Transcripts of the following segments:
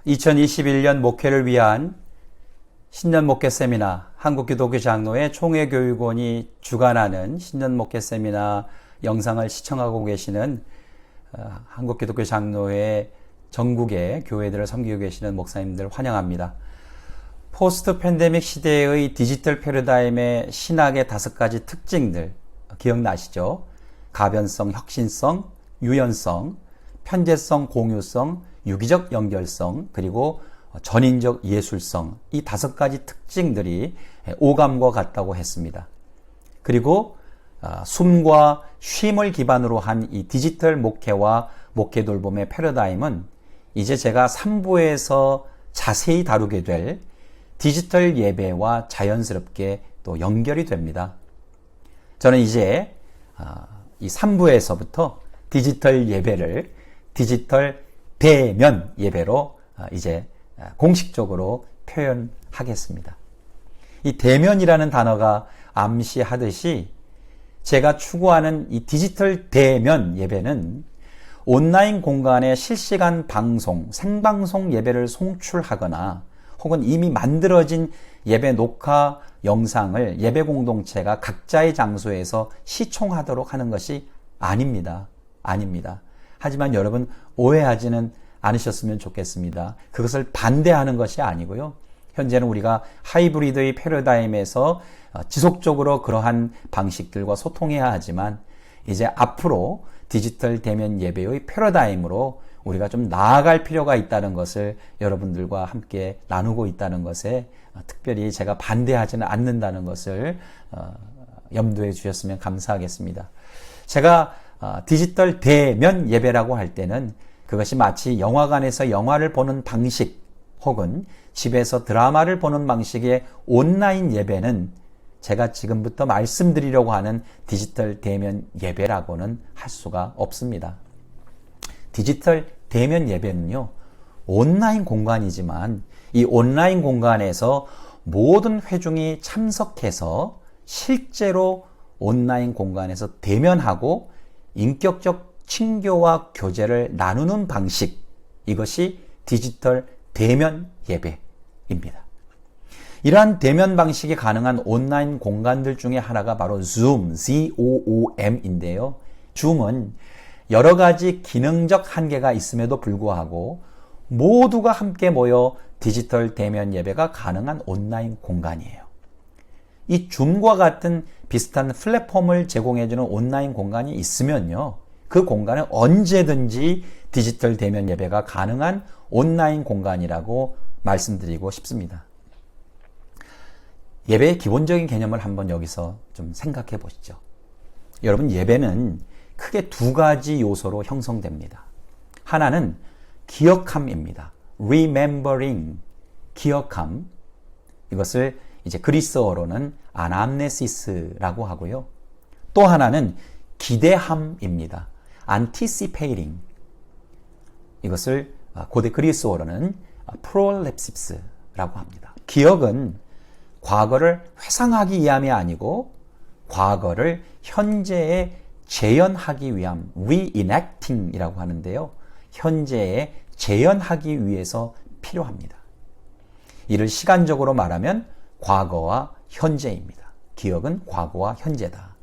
2021년 목회를 위한 신년 목회 세미나, 한국기독교 장로회 총회교육원이 주관하는 신년 목회 세미나 영상을 시청하고 계시는 한국기독교 장로회 전국의 교회들을 섬기고 계시는 목사님들 환영합니다. 포스트 팬데믹 시대의 디지털 패러다임의 신학의 5가지 특징들 기억나시죠? 가변성, 혁신성, 유연성, 편재성, 공유성, 유기적 연결성, 그리고 전인적 예술성, 이 5가지 특징들이 오감과 같다고 했습니다. 그리고 숨과 쉼을 기반으로 한 이 디지털 목회와 목회 돌봄의 패러다임은 이제 제가 3부에서 자세히 다루게 될 디지털 예배와 자연스럽게 또 연결이 됩니다. 저는 이제 이 3부에서부터 디지털 예배를 디지털 대면 예배로 이제 공식적으로 표현하겠습니다. 이 대면이라는 단어가 암시하듯이 제가 추구하는 이 디지털 대면 예배는 온라인 공간에 실시간 방송, 생방송 예배를 송출하거나 혹은 이미 만들어진 예배 녹화 영상을 예배 공동체가 각자의 장소에서 시청하도록 하는 것이 아닙니다. 하지만 여러분 오해하지는 않으셨으면 좋겠습니다. 그것을 반대하는 것이 아니고요. 현재는 우리가 하이브리드의 패러다임에서 지속적으로 그러한 방식들과 소통해야 하지만 이제 앞으로 디지털 대면 예배의 패러다임으로 우리가 좀 나아갈 필요가 있다는 것을 여러분들과 함께 나누고 있다는 것에 특별히 제가 반대하지는 않는다는 것을 염두에 주셨으면 감사하겠습니다. 제가 디지털 대면 예배라고 할 때는 그것이 마치 영화관에서 영화를 보는 방식 혹은 집에서 드라마를 보는 방식의 온라인 예배는 제가 지금부터 말씀드리려고 하는 디지털 대면 예배라고는 할 수가 없습니다. 디지털 대면 예배는요, 온라인 공간이지만 이 온라인 공간에서 모든 회중이 참석해서 실제로 온라인 공간에서 대면하고 인격적 친교와 교제를 나누는 방식, 이것이 디지털 대면 예배입니다. 이러한 대면 방식이 가능한 온라인 공간들 중에 하나가 바로 Zoom, Z-O-O-M인데요. 줌은 여러 가지 기능적 한계가 있음에도 불구하고 모두가 함께 모여 디지털 대면 예배가 가능한 온라인 공간이에요. 이 줌과 같은 비슷한 플랫폼을 제공해주는 온라인 공간이 있으면요, 그 공간은 언제든지 디지털 대면 예배가 가능한 온라인 공간이라고 말씀드리고 싶습니다. 예배의 기본적인 개념을 한번 여기서 좀 생각해 보시죠. 여러분, 예배는 크게 2가지 요소로 형성됩니다. 하나는 기억함입니다. remembering, 기억함. 이것을 이제 그리스어로는 아남네시스라고 하고요. 또 하나는 기대함입니다. anticipating. 이것을 고대 그리스어로는 프롤랩시스라고 합니다. 기억은 과거를 회상하기 위함이 아니고 과거를 현재에 재현하기 위함, reenacting이라고 하는데요. 현재에 재현하기 위해서 필요합니다. 이를 시간적으로 말하면 과거와 현재입니다. 기억은 과거와 현재다.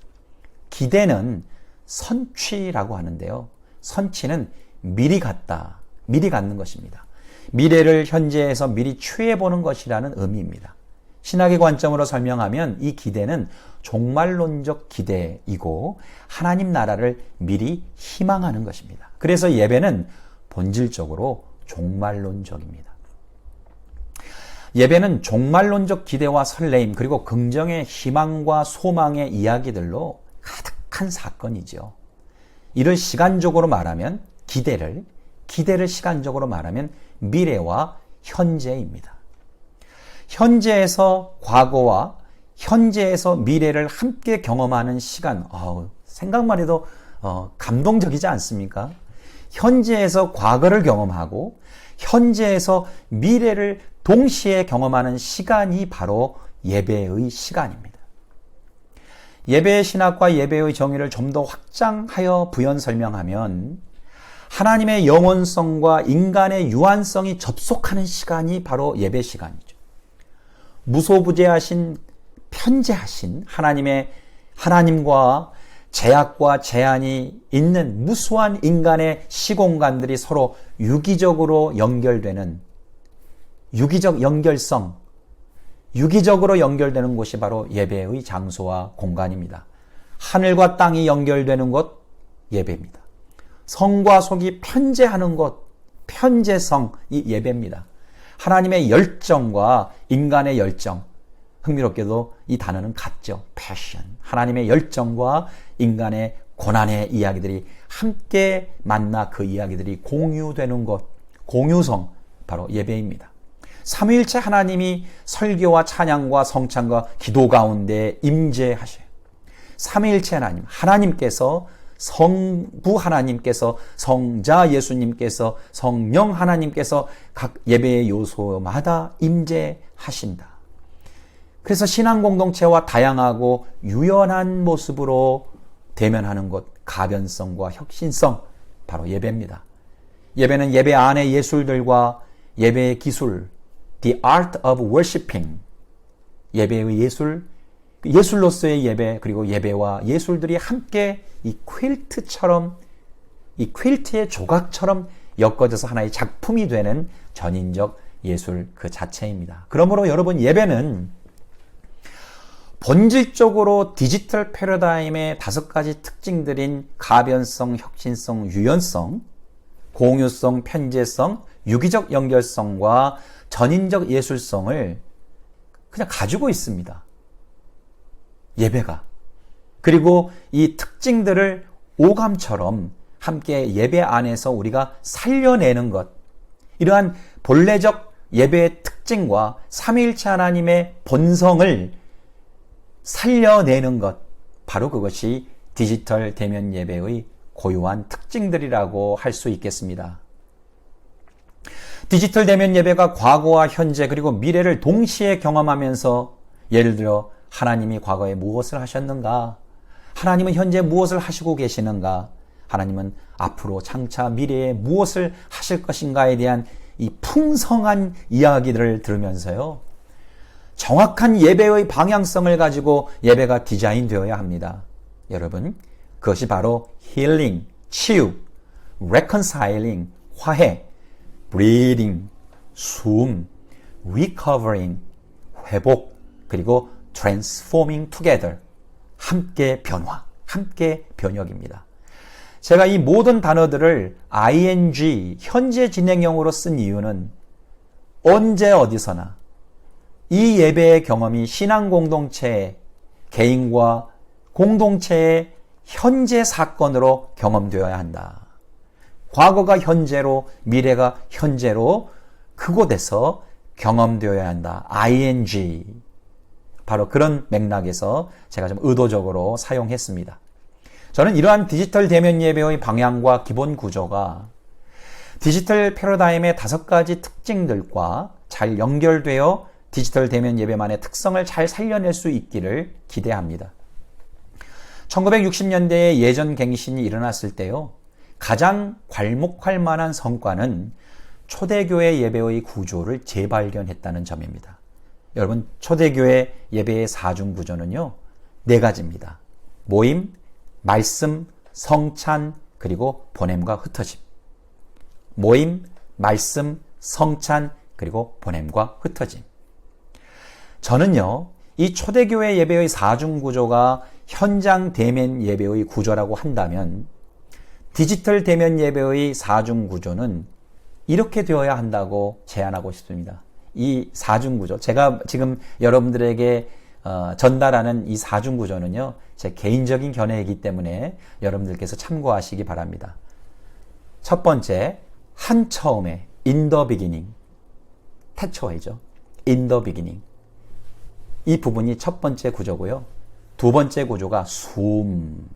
기대는 선취라고 하는데요. 선취는 미리 갖다, 미리 갖는 것입니다. 미래를 현재에서 미리 취해보는 것이라는 의미입니다. 신학의 관점으로 설명하면 이 기대는 종말론적 기대이고 하나님 나라를 미리 희망하는 것입니다. 그래서 예배는 본질적으로 종말론적입니다. 예배는 종말론적 기대와 설레임 그리고 긍정의 희망과 소망의 이야기들로 가득한 사건이죠. 이를 시간적으로 말하면 기대를 시간적으로 말하면 미래와 현재입니다. 현재에서 과거와 현재에서 미래를 함께 경험하는 시간, 생각만 해도 감동적이지 않습니까? 현재에서 과거를 경험하고 현재에서 미래를 동시에 경험하는 시간이 바로 예배의 시간입니다. 예배의 신학과 예배의 정의를 좀 더 확장하여 부연 설명하면 하나님의 영원성과 인간의 유한성이 접속하는 시간이 바로 예배 시간이죠. 무소부재하신 편재하신 하나님과 제약과 제한이 있는 무수한 인간의 시공간들이 서로 유기적으로 연결되는 유기적 연결성, 유기적으로 연결되는 곳이 바로 예배의 장소와 공간입니다. 하늘과 땅이 연결되는 곳, 예배입니다. 성과 속이 편재하는 곳, 편재성이 예배입니다. 하나님의 열정과 인간의 열정, 흥미롭게도 이 단어는 같죠. passion. 하나님의 열정과 인간의 고난의 이야기들이 함께 만나 그 이야기들이 공유되는 곳, 공유성, 바로 예배입니다. 삼위일체 하나님이 설교와 찬양과 성찬과 기도 가운데 임재하셔요. 삼위일체 하나님께서 성부 하나님께서, 성자 예수님께서, 성령 하나님께서 각 예배의 요소마다 임재하신다. 그래서 신앙 공동체와 다양하고 유연한 모습으로 대면하는 것, 가변성과 혁신성, 바로 예배입니다. 예배는 예배 안의 예술들과 예배의 기술, the art of worshiping, 예배의 예술로서의 예배, 그리고 예배와 예술들이 함께 이 퀼트의 조각처럼 엮어져서 하나의 작품이 되는 전인적 예술 그 자체입니다. 그러므로 여러분, 예배는 본질적으로 디지털 패러다임의 5가지 특징들인 가변성, 혁신성, 유연성, 공유성, 편재성, 유기적 연결성과 전인적 예술성을 그냥 가지고 있습니다. 예배가. 그리고 이 특징들을 오감처럼 함께 예배 안에서 우리가 살려내는 것, 이러한 본래적 예배의 특징과 삼위일체 하나님의 본성을 살려내는 것, 바로 그것이 디지털 대면 예배의 고유한 특징들이라고 할 수 있겠습니다. 디지털 대면 예배가 과거와 현재 그리고 미래를 동시에 경험하면서, 예를 들어 하나님이 과거에 무엇을 하셨는가? 하나님은 현재 무엇을 하시고 계시는가? 하나님은 앞으로 장차 미래에 무엇을 하실 것인가에 대한 이 풍성한 이야기들을 들으면서요, 정확한 예배의 방향성을 가지고 예배가 디자인되어야 합니다. 여러분, 그것이 바로 힐링, 치유, reconciling, 화해, breathing, 숨, recovering, 회복, 그리고 transforming together, 함께 변화, 함께 변혁입니다. 제가 이 모든 단어들을 ing, 현재 진행형으로 쓴 이유는 언제 어디서나 이 예배의 경험이 신앙 공동체의, 개인과 공동체의 현재 사건으로 경험되어야 한다. 과거가 현재로, 미래가 현재로 그곳에서 경험되어야 한다. ing. 바로 그런 맥락에서 제가 좀 의도적으로 사용했습니다. 저는 이러한 디지털 대면 예배의 방향과 기본 구조가 디지털 패러다임의 5가지 특징들과 잘 연결되어 디지털 대면 예배만의 특성을 잘 살려낼 수 있기를 기대합니다. 1960년대에 예전 갱신이 일어났을 때요, 가장 괄목할 만한 성과는 초대교회 예배의 구조를 재발견했다는 점입니다. 여러분, 초대교회 예배의 4중 구조는요, 4가지입니다. 모임, 말씀, 성찬, 그리고 보냄과 흩어짐. 모임, 말씀, 성찬, 그리고 보냄과 흩어짐. 저는요, 이 초대교회 예배의 4중 구조가 현장 대면 예배의 구조라고 한다면, 디지털 대면 예배의 4중 구조는 이렇게 되어야 한다고 제안하고 싶습니다. 이 4중 구조, 제가 지금 여러분들에게 전달하는 이 4중 구조는요, 제 개인적인 견해이기 때문에 여러분들께서 참고하시기 바랍니다. 첫 번째, 한 처음에 in the beginning, 태초이죠. in the beginning. 이 부분이 첫 번째 구조고요. 두 번째 구조가 숨,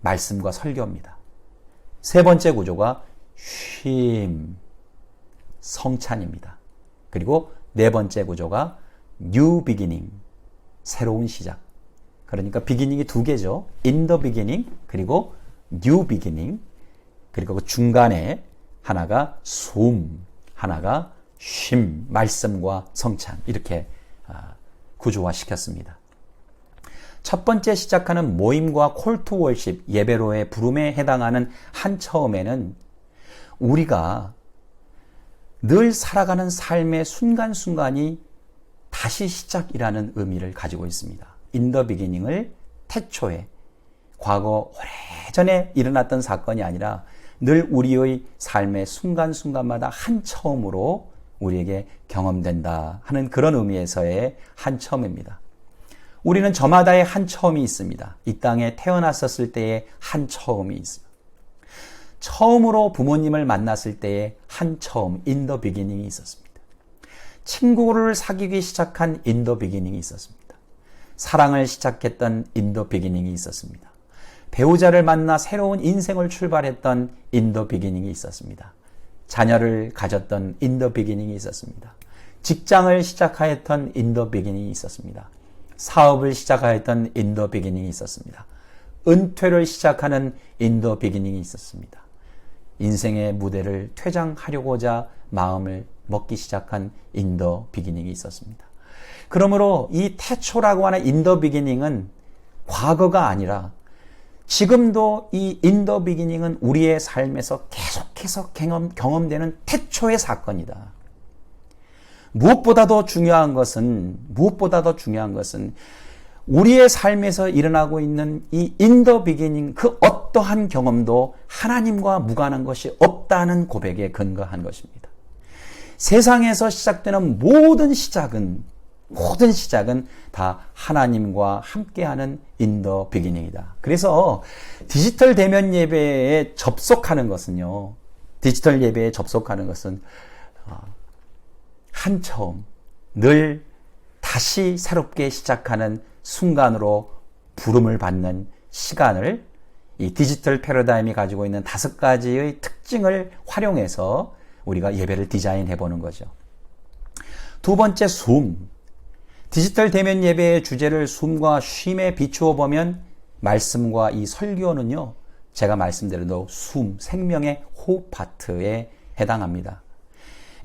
말씀과 설교입니다. 세 번째 구조가 쉼, 성찬입니다. 그리고 네 번째 구조가 new beginning, 새로운 시작. 그러니까 비기닝이 2개죠. in the beginning, 그리고 new beginning. 그리고 그 중간에 하나가 숨, 하나가 쉼, 말씀과 성찬 이렇게 구조화시켰습니다. 첫 번째 시작하는 모임과 콜투 월십, 예배로의 부름에 해당하는 한 처음에는 우리가 늘 살아가는 삶의 순간순간이 다시 시작이라는 의미를 가지고 있습니다. In the beginning을 태초에 과거 오래전에 일어났던 사건이 아니라 늘 우리의 삶의 순간순간마다 한 처음으로 우리에게 경험된다 하는 그런 의미에서의 한 처음입니다. 우리는 저마다의 한 처음이 있습니다. 이 땅에 태어났었을 때의 한 처음이 있습니다. 처음으로 부모님을 만났을 때의 한 처음, in the beginning이 있었습니다. 친구를 사귀기 시작한 in the beginning이 있었습니다. 사랑을 시작했던 in the beginning이 있었습니다. 배우자를 만나 새로운 인생을 출발했던 in the beginning이 있었습니다. 자녀를 가졌던 in the beginning이 있었습니다. 직장을 시작하였던 in the beginning이 있었습니다. 사업을 시작하였던 in the beginning이 있었습니다. 은퇴를 시작하는 in the beginning이 있었습니다. 인생의 무대를 퇴장하려고자 마음을 먹기 시작한 in the beginning이 있었습니다. 그러므로 이 태초라고 하는 in the beginning은 과거가 아니라 지금도 이 in the beginning은 우리의 삶에서 계속해서 경험되는 태초의 사건이다. 무엇보다도 중요한 것은 우리의 삶에서 일어나고 있는 이 in the beginning, 그 어떠한 경험도 하나님과 무관한 것이 없다는 고백에 근거한 것입니다. 세상에서 시작되는 모든 시작은 다 하나님과 함께하는 in the beginning이다. 그래서 디지털 대면 예배에 접속하는 것은 한 처음, 늘 다시 새롭게 시작하는 순간으로 부름을 받는 시간을 이 디지털 패러다임이 가지고 있는 5가지의 특징을 활용해서 우리가 예배를 디자인해 보는 거죠. 두 번째, 숨. 디지털 대면 예배의 주제를 숨과 쉼에 비추어 보면 말씀과 이 설교는요, 제가 말씀드린 숨, 생명의 호흡 파트에 해당합니다.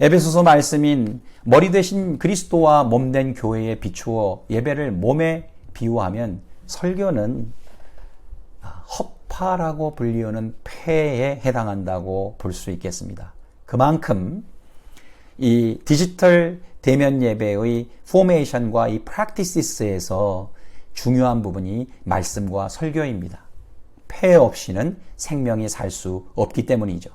에베소서 말씀인 머리 대신 그리스도와 몸된 교회에 비추어 예배를 몸에 비유하면 설교는 허파라고 불리우는 폐에 해당한다고 볼 수 있겠습니다. 그만큼 이 디지털 대면 예배의 포메이션과 이 프랙티시스에서 중요한 부분이 말씀과 설교입니다. 폐 없이는 생명이 살 수 없기 때문이죠.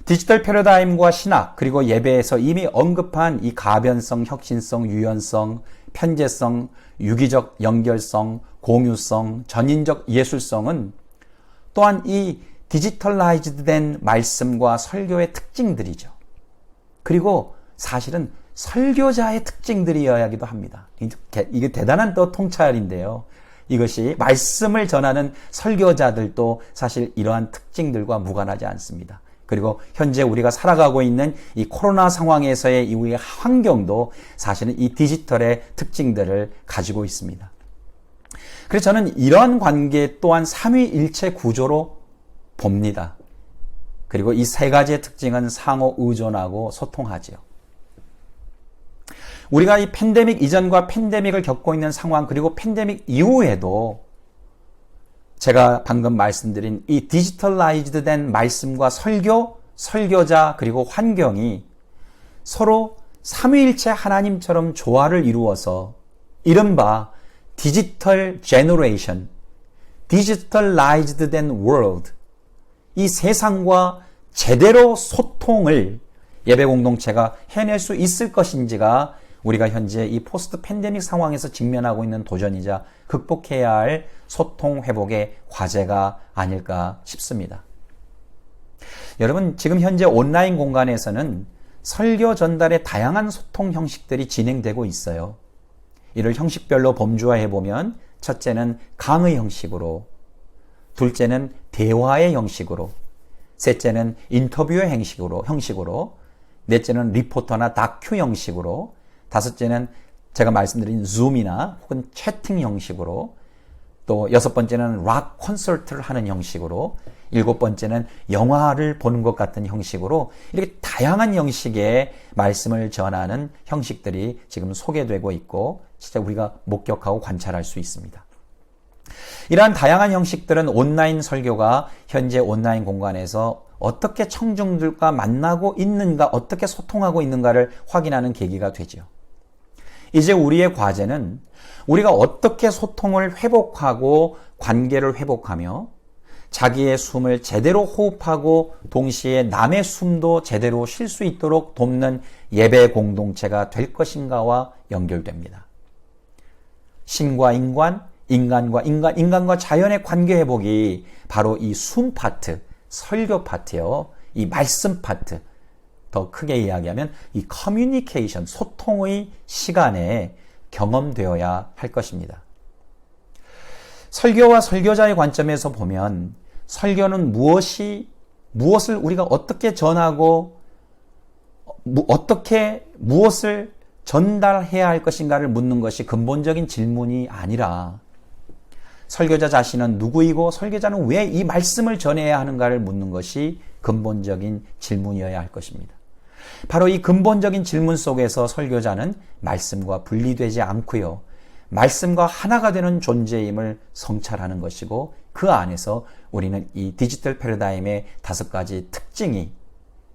디지털 패러다임과 신학 그리고 예배에서 이미 언급한 이 가변성, 혁신성, 유연성, 편재성, 유기적 연결성, 공유성, 전인적 예술성은 또한 이 디지털라이즈드 된 말씀과 설교의 특징들이죠. 그리고 사실은 설교자의 특징들이어야기도 합니다. 이게 대단한 또 통찰인데요. 이것이 말씀을 전하는 설교자들도 사실 이러한 특징들과 무관하지 않습니다. 그리고 현재 우리가 살아가고 있는 이 코로나 상황에서의 이후의 환경도 사실은 이 디지털의 특징들을 가지고 있습니다. 그래서 저는 이런 관계 또한 삼위일체 구조로 봅니다. 그리고 이 3가지의 특징은 상호 의존하고 소통하지요. 우리가 이 팬데믹 이전과 팬데믹을 겪고 있는 상황 그리고 팬데믹 이후에도 제가 방금 말씀드린 이 디지털라이즈드 된 말씀과 설교, 설교자 그리고 환경이 서로 삼위일체 하나님처럼 조화를 이루어서 이른바 디지털 제너레이션, 디지털라이즈드 된 월드, 이 세상과 제대로 소통을 예배 공동체가 해낼 수 있을 것인지가 우리가 현재 이 포스트 팬데믹 상황에서 직면하고 있는 도전이자 극복해야 할 소통 회복의 과제가 아닐까 싶습니다. 여러분, 지금 현재 온라인 공간에서는 설교 전달의 다양한 소통 형식들이 진행되고 있어요. 이를 형식별로 범주화해 보면 첫째는 강의 형식으로, 둘째는 대화의 형식으로, 셋째는 인터뷰의 형식으로, 넷째는 리포터나 다큐 형식으로, 다섯째는 제가 말씀드린 줌이나 혹은 채팅 형식으로, 또 6번째는 락 콘서트를 하는 형식으로, 7번째는 영화를 보는 것 같은 형식으로 이렇게 다양한 형식의 말씀을 전하는 형식들이 지금 소개되고 있고 진짜 우리가 목격하고 관찰할 수 있습니다. 이러한 다양한 형식들은 온라인 설교가 현재 온라인 공간에서 어떻게 청중들과 만나고 있는가, 어떻게 소통하고 있는가를 확인하는 계기가 되죠. 이제 우리의 과제는 우리가 어떻게 소통을 회복하고 관계를 회복하며 자기의 숨을 제대로 호흡하고 동시에 남의 숨도 제대로 쉴 수 있도록 돕는 예배 공동체가 될 것인가와 연결됩니다. 신과 인간, 인간과 인간, 인간과 자연의 관계 회복이 바로 이 숨 파트, 설교 파트요. 이 말씀 파트, 더 크게 이야기하면 이 커뮤니케이션, 소통의 시간에 경험되어야 할 것입니다. 설교와 설교자의 관점에서 보면 설교는 무엇을 우리가 어떻게 전하고 어떻게 무엇을 전달해야 할 것인가를 묻는 것이 근본적인 질문이 아니라 설교자 자신은 누구이고 설교자는 왜 이 말씀을 전해야 하는가를 묻는 것이 근본적인 질문이어야 할 것입니다. 바로 이 근본적인 질문 속에서 설교자는 말씀과 분리되지 않고요. 말씀과 하나가 되는 존재임을 성찰하는 것이고 그 안에서 우리는 이 디지털 패러다임의 5가지 특징이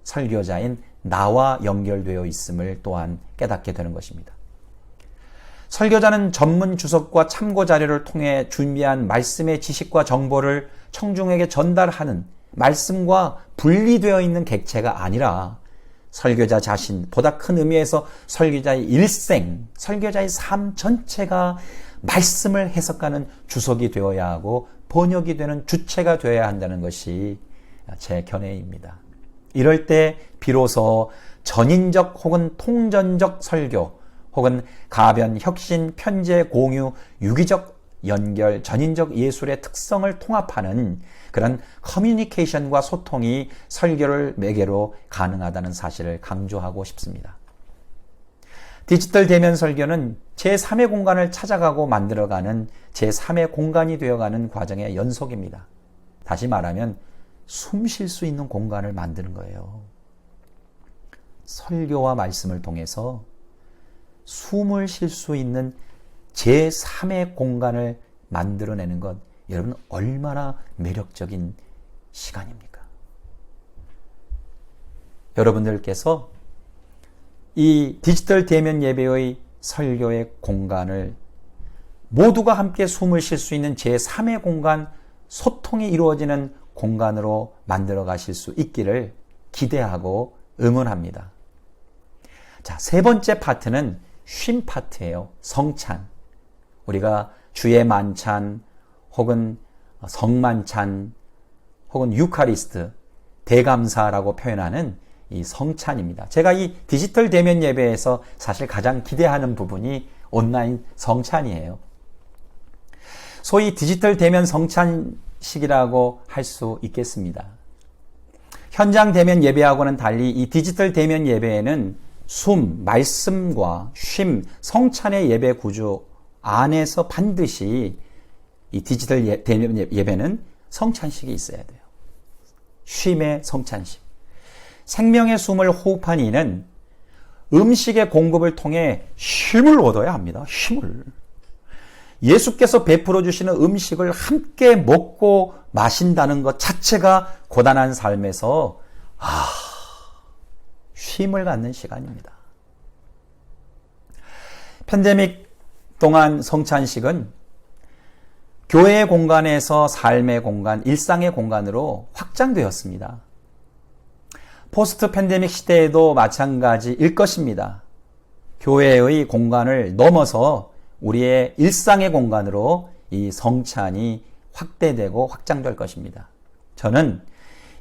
설교자인 나와 연결되어 있음을 또한 깨닫게 되는 것입니다. 설교자는 전문 주석과 참고 자료를 통해 준비한 말씀의 지식과 정보를 청중에게 전달하는 말씀과 분리되어 있는 객체가 아니라 설교자 자신, 보다 큰 의미에서 설교자의 일생, 설교자의 삶 전체가 말씀을 해석하는 주석이 되어야 하고 번역이 되는 주체가 되어야 한다는 것이 제 견해입니다. 이럴 때 비로소 전인적 혹은 통전적 설교 혹은 가변, 혁신, 편제, 공유, 유기적 연결, 전인적 예술의 특성을 통합하는 그런 커뮤니케이션과 소통이 설교를 매개로 가능하다는 사실을 강조하고 싶습니다. 디지털 대면 설교는 제3의 공간을 찾아가고 만들어가는 제3의 공간이 되어가는 과정의 연속입니다. 다시 말하면 숨 쉴 수 있는 공간을 만드는 거예요. 설교와 말씀을 통해서 숨을 쉴 수 있는 제3의 공간을 만들어내는 것, 여러분 얼마나 매력적인 시간입니까? 여러분들께서 이 디지털 대면 예배의 설교의 공간을 모두가 함께 숨을 쉴 수 있는 제3의 공간, 소통이 이루어지는 공간으로 만들어 가실 수 있기를 기대하고 응원합니다. 자, 3번째 파트는 쉼 파트예요. 성찬. 우리가 주의 만찬 혹은 성만찬 혹은 유카리스트, 대감사라고 표현하는 이 성찬입니다. 제가 이 디지털 대면 예배에서 사실 가장 기대하는 부분이 온라인 성찬이에요. 소위 디지털 대면 성찬식이라고 할 수 있겠습니다. 현장 대면 예배하고는 달리 이 디지털 대면 예배에는 숨, 말씀과 쉼, 성찬의 예배 구조 안에서 반드시 이 디지털 대면 예배는 성찬식이 있어야 돼요. 쉼의 성찬식. 생명의 숨을 호흡한 이는 음식의 공급을 통해 힘을 얻어야 합니다. 힘을. 예수께서 베풀어 주시는 음식을 함께 먹고 마신다는 것 자체가 고단한 삶에서 쉼을 갖는 시간입니다. 팬데믹 동안 성찬식은 교회의 공간에서 삶의 공간, 일상의 공간으로 확장되었습니다. 포스트 팬데믹 시대에도 마찬가지일 것입니다. 교회의 공간을 넘어서 우리의 일상의 공간으로 이 성찬이 확대되고 확장될 것입니다. 저는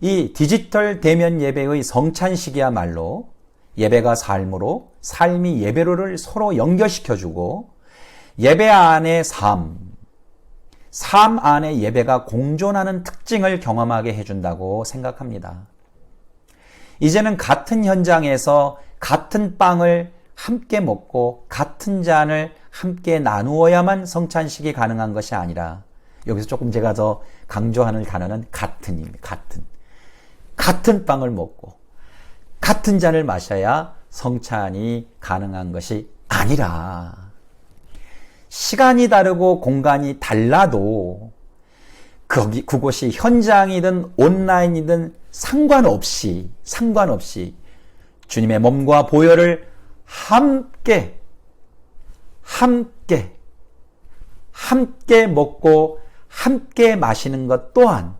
이 디지털 대면 예배의 성찬식이야말로 예배가 삶으로, 삶이 예배로를 서로 연결시켜주고 예배 안에 삶 안에 예배가 공존하는 특징을 경험하게 해준다고 생각합니다. 이제는 같은 현장에서 같은 빵을 함께 먹고 같은 잔을 함께 나누어야만 성찬식이 가능한 것이 아니라 여기서 조금 제가 더 강조하는 단어는 같은입니다. 같은 빵을 먹고 같은 잔을 마셔야 성찬이 가능한 것이 아니라, 시간이 다르고 공간이 달라도 그곳이 현장이든 온라인이든 상관없이 주님의 몸과 보혈을 함께 먹고 함께 마시는 것 또한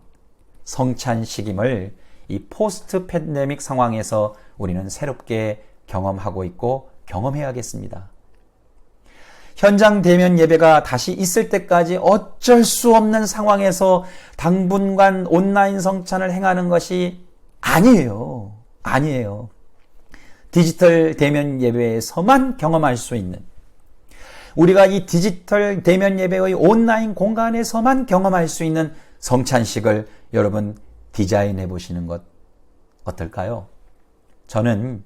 성찬식임을 이 포스트 팬데믹 상황에서 우리는 새롭게 경험하고 있고 경험해야겠습니다. 현장 대면 예배가 다시 있을 때까지 어쩔 수 없는 상황에서 당분간 온라인 성찬을 행하는 것이 아니에요. 디지털 대면 예배에서만 경험할 수 있는, 우리가 이 디지털 대면 예배의 온라인 공간에서만 경험할 수 있는 성찬식을 여러분 디자인해 보시는 것 어떨까요? 저는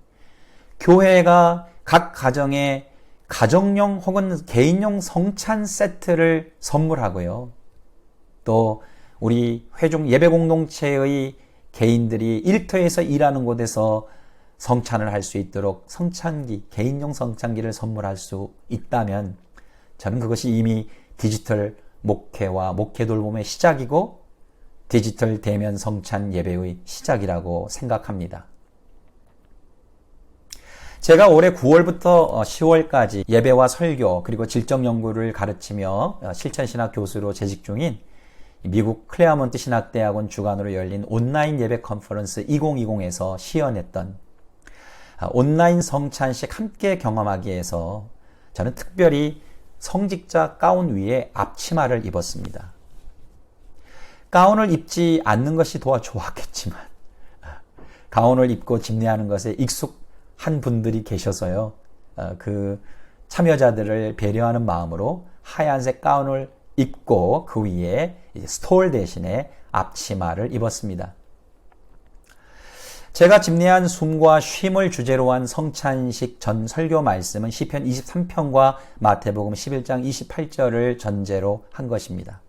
교회가 각 가정에 가정용 혹은 개인용 성찬 세트를 선물하고요. 또 우리 회중 예배 공동체의 개인들이 일터에서 일하는 곳에서 성찬을 할 수 있도록 성찬기, 개인용 성찬기를 선물할 수 있다면 저는 그것이 이미 디지털 목회와 목회 돌봄의 시작이고 디지털 대면 성찬 예배의 시작이라고 생각합니다. 제가 올해 9월부터 10월까지 예배와 설교 그리고 질적 연구를 가르치며 실천신학 교수로 재직 중인 미국 클레어몬트 신학대학원 주관으로 열린 온라인 예배 컨퍼런스 2020에서 시연했던 온라인 성찬식 함께 경험하기 위해서 저는 특별히 성직자 가운 위에 앞치마를 입었습니다. 가운을 입지 않는 것이 더 좋았겠지만 가운을 입고 집례하는 것에 익숙한 분들이 계셔서요. 그 참여자들을 배려하는 마음으로 하얀색 가운을 입고 그 위에 스톨 대신에 앞치마를 입었습니다. 제가 집례한 숨과 쉼을 주제로 한 성찬식 전 설교 말씀은 시편 23편과 마태복음 11장 28절을 전제로 한 것입니다.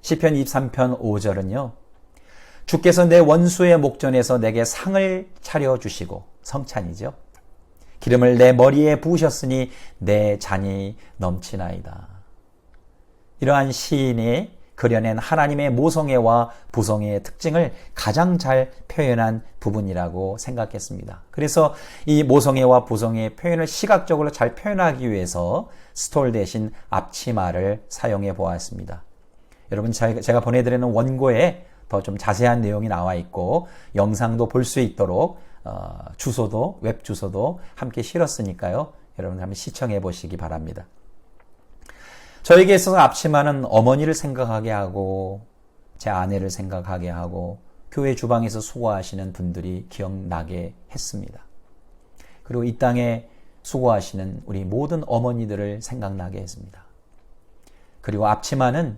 시편 23편 5절은요. 주께서 내 원수의 목전에서 내게 상을 차려주시고, 성찬이죠. 기름을 내 머리에 부으셨으니 내 잔이 넘치나이다. 이러한 시인이 그려낸 하나님의 모성애와 부성애의 특징을 가장 잘 표현한 부분이라고 생각했습니다. 그래서 이 모성애와 부성애의 표현을 시각적으로 잘 표현하기 위해서 스톨 대신 앞치마를 사용해 보았습니다. 여러분, 제가 보내드리는 원고에 더 좀 자세한 내용이 나와 있고 영상도 볼 수 있도록 주소도, 웹 주소도 함께 실었으니까요. 여러분 한번 시청해 보시기 바랍니다. 저에게 있어서 앞치마는 어머니를 생각하게 하고 제 아내를 생각하게 하고 교회 주방에서 수고하시는 분들이 기억나게 했습니다. 그리고 이 땅에 수고하시는 우리 모든 어머니들을 생각나게 했습니다. 그리고 앞치마는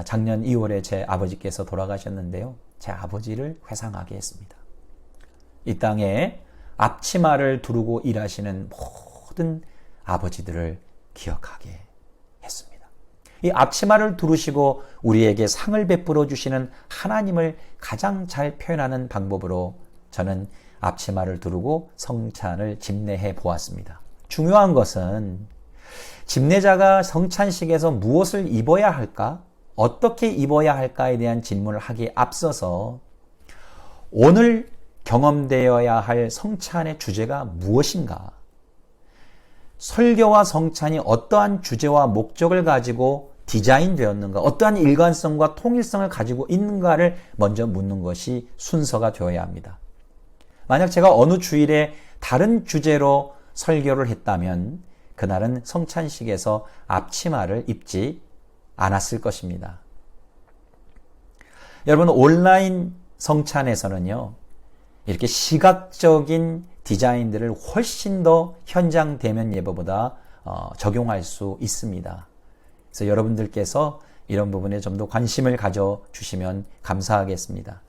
작년 2월에 제 아버지께서 돌아가셨는데요. 제 아버지를 회상하게 했습니다. 이 땅에 앞치마를 두르고 일하시는 모든 아버지들을 기억하게 했습니다. 이 앞치마를 두르시고 우리에게 상을 베풀어 주시는 하나님을 가장 잘 표현하는 방법으로 저는 앞치마를 두르고 성찬을 집례해 보았습니다. 중요한 것은 집례자가 성찬식에서 무엇을 입어야 할까? 어떻게 입어야 할까에 대한 질문을 하기에 앞서서 오늘 경험되어야 할 성찬의 주제가 무엇인가? 설교와 성찬이 어떠한 주제와 목적을 가지고 디자인되었는가? 어떠한 일관성과 통일성을 가지고 있는가를 먼저 묻는 것이 순서가 되어야 합니다. 만약 제가 어느 주일에 다른 주제로 설교를 했다면 그날은 성찬식에서 앞치마를 입지 않았을 것입니다. 여러분, 온라인 성찬에서는요, 이렇게 시각적인 디자인들을 훨씬 더 현장 대면 예배보다 적용할 수 있습니다. 그래서 여러분들께서 이런 부분에 좀 더 관심을 가져주시면 감사하겠습니다.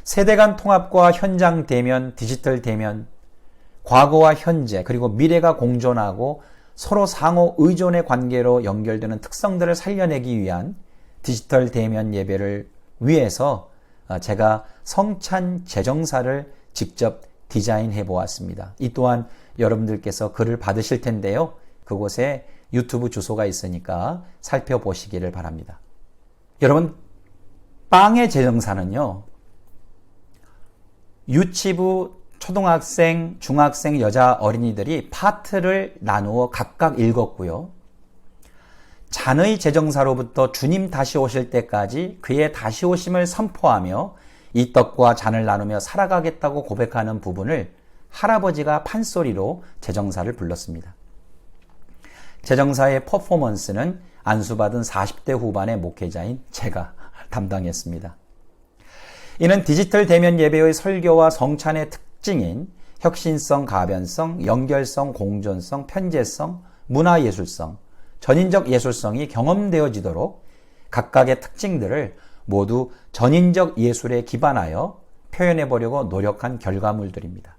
세대 간 통합과 현장 대면, 디지털 대면, 과거와 현재, 그리고 미래가 공존하고 서로 상호 의존의 관계로 연결되는 특성들을 살려내기 위한 디지털 대면 예배를 위해서 제가 성찬 제정사를 직접 디자인해 보았습니다. 이 또한 여러분들께서 글을 받으실 텐데요. 그곳에 유튜브 주소가 있으니까 살펴보시기를 바랍니다. 여러분, 빵의 제정사는요, 유치부, 초등학생, 중학생, 여자 어린이들이 파트를 나누어 각각 읽었고요. 잔의 제정사로부터 주님 다시 오실 때까지 그의 다시 오심을 선포하며 이 떡과 잔을 나누며 살아가겠다고 고백하는 부분을 할아버지가 판소리로 제정사를 불렀습니다. 제정사의 퍼포먼스는 안수받은 40대 후반의 목회자인 제가 담당했습니다. 이는 디지털 대면 예배의 설교와 성찬의 특징인 혁신성, 가변성, 연결성, 공존성, 편재성, 문화예술성, 전인적 예술성이 경험되어지도록 각각의 특징들을 모두 전인적 예술에 기반하여 표현해 보려고 노력한 결과물들입니다.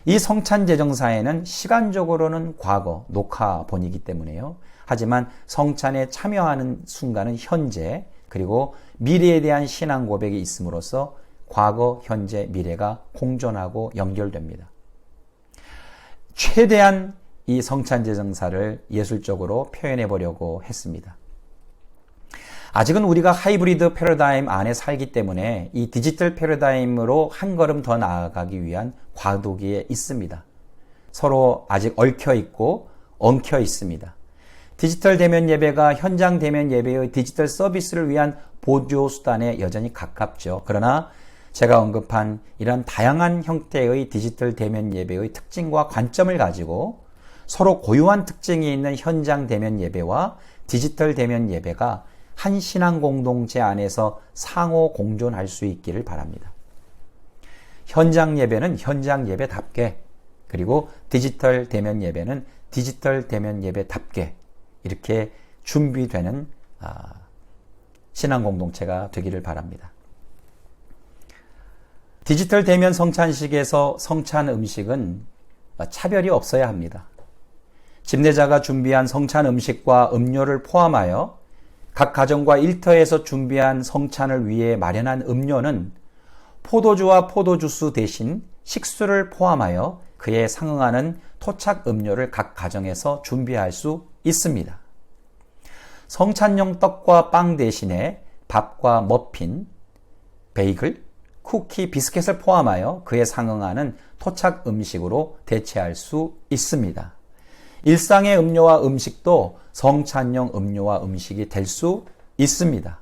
이 성찬 제정사에는 시간적으로는 과거, 녹화본이기 때문에요. 하지만 성찬에 참여하는 순간은 현재, 그리고 미래에 대한 신앙 고백이 있음으로써 과거, 현재, 미래가 공존하고 연결됩니다. 최대한 이 성찬 제정사를 예술적으로 표현해 보려고 했습니다. 아직은 우리가 하이브리드 패러다임 안에 살기 때문에 이 디지털 패러다임으로 한 걸음 더 나아가기 위한 과도기에 있습니다. 서로 아직 얽혀 있고 엉켜 있습니다. 디지털 대면 예배가 현장 대면 예배의 디지털 서비스를 위한 보조 수단에 여전히 가깝죠. 그러나 제가 언급한 이런 다양한 형태의 디지털 대면 예배의 특징과 관점을 가지고 서로 고유한 특징이 있는 현장 대면 예배와 디지털 대면 예배가 한 신앙 공동체 안에서 상호 공존할 수 있기를 바랍니다. 현장 예배는 현장 예배답게, 그리고 디지털 대면 예배는 디지털 대면 예배답게 이렇게 준비되는 신앙 공동체가 되기를 바랍니다. 디지털 대면 성찬식에서 성찬 음식은 차별이 없어야 합니다. 집례자가 준비한 성찬 음식과 음료를 포함하여 각 가정과 일터에서 준비한 성찬을 위해 마련한 음료는 포도주와 포도주스 대신 식수를 포함하여 그에 상응하는 토착 음료를 각 가정에서 준비할 수 있습니다. 성찬용 떡과 빵 대신에 밥과 머핀, 베이글, 쿠키, 비스켓을 포함하여 그에 상응하는 토착 음식으로 대체할 수 있습니다. 일상의 음료와 음식도 성찬용 음료와 음식이 될 수 있습니다.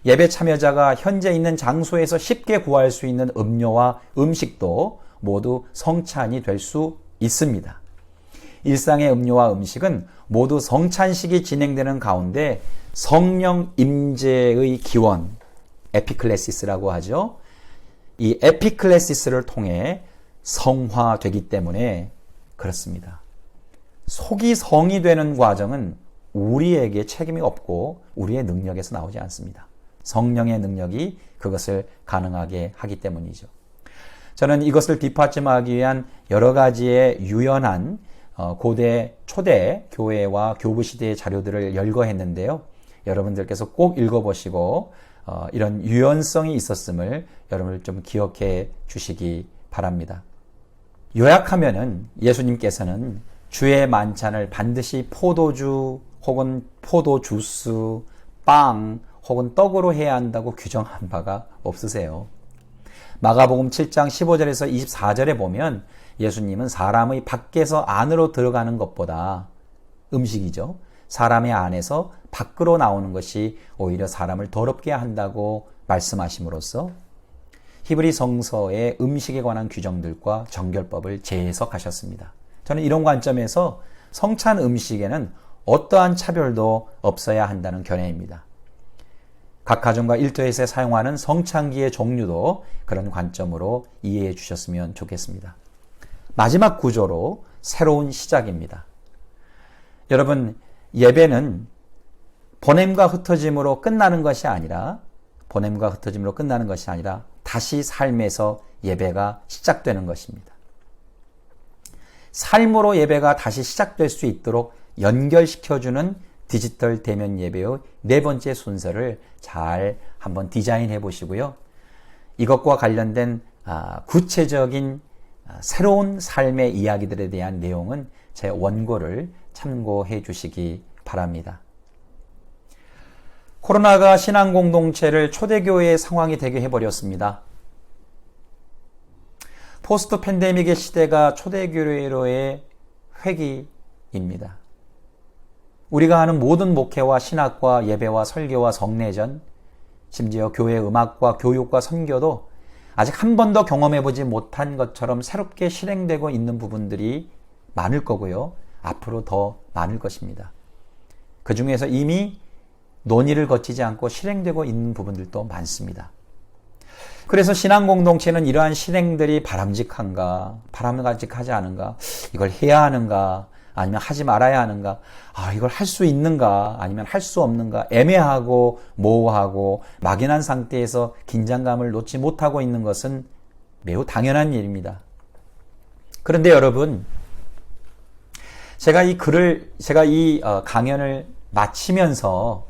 예배 참여자가 현재 있는 장소에서 쉽게 구할 수 있는 음료와 음식도 모두 성찬이 될 수 있습니다. 일상의 음료와 음식은 모두 성찬식이 진행되는 가운데 성령 임재의 기원, 에피클레시스라고 하죠. 이 에피클레시스를 통해 성화되기 때문에 그렇습니다. 속이 성이 되는 과정은 우리에게 책임이 없고 우리의 능력에서 나오지 않습니다. 성령의 능력이 그것을 가능하게 하기 때문이죠. 저는 이것을 뒷받침하기 위한 여러 가지의 유연한 고대 초대 교회와 교부 시대의 자료들을 열거했는데요. 여러분들께서 꼭 읽어보시고 이런 유연성이 있었음을 여러분들 좀 기억해 주시기 바랍니다. 요약하면은 예수님께서는 주의 만찬을 반드시 포도주 혹은 포도주스, 빵 혹은 떡으로 해야 한다고 규정한 바가 없으세요. 마가복음 7장 15절에서 24절에 보면 예수님은 사람의 밖에서 안으로 들어가는 것보다 음식이죠. 사람의 안에서 밖으로 나오는 것이 오히려 사람을 더럽게 한다고 말씀하심으로써 히브리 성서의 음식에 관한 규정들과 정결법을 재해석하셨습니다. 저는 이런 관점에서 성찬 음식에는 어떠한 차별도 없어야 한다는 견해입니다. 각 가정과 일터에서 사용하는 성찬기의 종류도 그런 관점으로 이해해 주셨으면 좋겠습니다. 마지막 구조로 새로운 시작입니다. 여러분, 예배는 보냄과 흩어짐으로 끝나는 것이 아니라 다시 삶에서 예배가 시작되는 것입니다. 삶으로 예배가 다시 시작될 수 있도록 연결시켜주는 디지털 대면 예배의 네 번째 순서를 잘 한번 디자인해 보시고요. 이것과 관련된 구체적인 새로운 삶의 이야기들에 대한 내용은 제 원고를 참고해 주시기 바랍니다. 코로나가 신앙 공동체를 초대교회의 상황이 되게 해버렸습니다. 포스트 팬데믹의 시대가 초대교회로의 회귀입니다. 우리가 하는 모든 목회와 신학과 예배와 설교와 성례전, 심지어 교회 음악과 교육과 선교도 아직 한 번도 경험해보지 못한 것처럼 새롭게 실행되고 있는 부분들이 많을 거고요. 앞으로 더 많을 것입니다. 그 중에서 이미 논의를 거치지 않고 실행되고 있는 부분들도 많습니다. 그래서 신앙 공동체는 이러한 실행들이 바람직한가, 바람직하지 않은가, 이걸 해야 하는가, 아니면 하지 말아야 하는가, 이걸 할 수 있는가, 아니면 할 수 없는가, 애매하고 모호하고 막연한 상태에서 긴장감을 놓지 못하고 있는 것은 매우 당연한 일입니다. 그런데 여러분, 제가 이 강연을 마치면서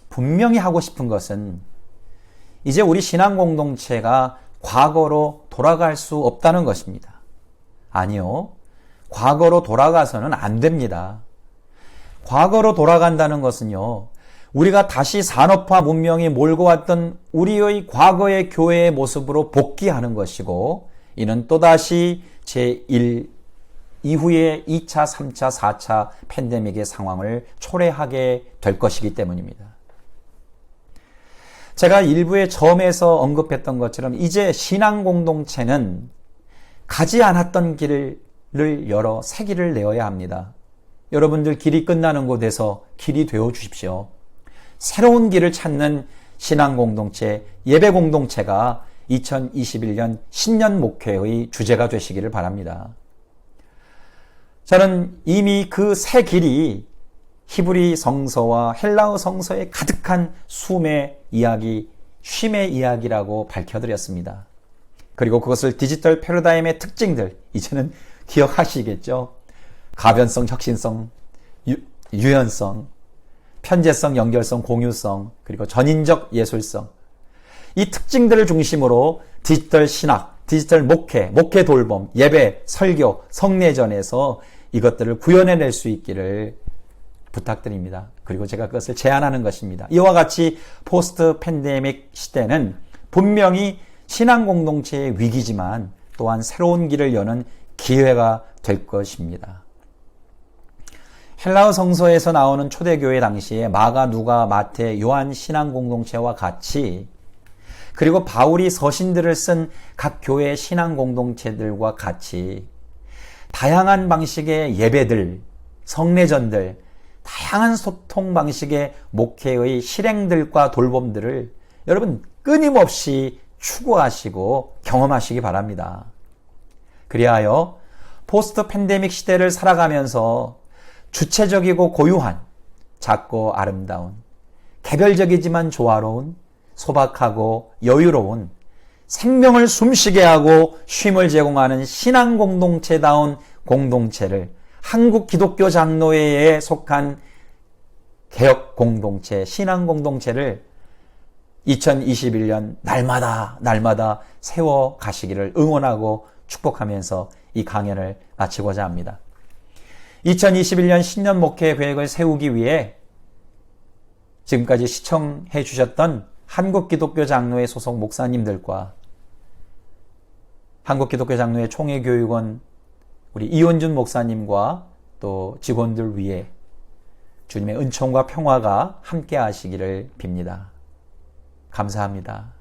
분명히 하고 싶은 것은 이제 우리 신앙 공동체가 과거로 돌아갈 수 없다는 것입니다. 아니요. 과거로 돌아가서는 안 됩니다. 과거로 돌아간다는 것은요, 우리가 다시 산업화 문명이 몰고 왔던 우리의 과거의 교회의 모습으로 복귀하는 것이고, 이는 또다시 제1 이후에 2차, 3차, 4차 팬데믹의 상황을 초래하게 될 것이기 때문입니다. 제가 일부에 처음에서 언급했던 것처럼 이제 신앙 공동체는 가지 않았던 길을 열어 새 길을 내어야 합니다. 여러분들 길이 끝나는 곳에서 길이 되어 주십시오. 새로운 길을 찾는 신앙 공동체, 예배 공동체가 2021년 신년 목회의 주제가 되시기를 바랍니다. 저는 이미 그 새 길이 히브리 성서와 헬라어 성서에 가득한 숨의 이야기, 쉼의 이야기라고 밝혀드렸습니다. 그리고 그것을 디지털 패러다임의 특징들, 이제는 기억하시겠죠? 가변성, 혁신성, 유연성, 편재성, 연결성, 공유성, 그리고 전인적 예술성. 이 특징들을 중심으로 디지털 신학, 디지털 목회, 목회 돌봄, 예배, 설교, 성례전에서 이것들을 구현해낼 수 있기를 부탁드립니다. 그리고 제가 그것을 제안하는 것입니다. 이와 같이 포스트 팬데믹 시대는 분명히 신앙 공동체의 위기지만 또한 새로운 길을 여는 기회가 될 것입니다. 헬라어 성서에서 나오는 초대교회 당시에 마가, 누가, 마태, 요한 신앙 공동체와 같이, 그리고 바울이 서신들을 쓴 각 교회 신앙 공동체들과 같이 다양한 방식의 예배들, 성례전들, 다양한 소통 방식의 목회의 실행들과 돌봄들을 여러분 끊임없이 추구하시고 경험하시기 바랍니다. 그리하여 포스트 팬데믹 시대를 살아가면서 주체적이고 고유한, 작고 아름다운, 개별적이지만 조화로운, 소박하고 여유로운, 생명을 숨쉬게 하고 쉼을 제공하는 신앙 공동체다운 공동체를, 한국 기독교 장로회에 속한 개혁 공동체, 신앙 공동체를 2021년 날마다 세워 가시기를 응원하고 축복하면서 이 강연을 마치고자 합니다. 2021년 신년 목회 계획을 세우기 위해 지금까지 시청해 주셨던 한국 기독교 장로회 소속 목사님들과 한국 기독교 장로회 총회교육원 우리 이원준 목사님과 또 직원들 위해 주님의 은총과 평화가 함께 하시기를 빕니다. 감사합니다.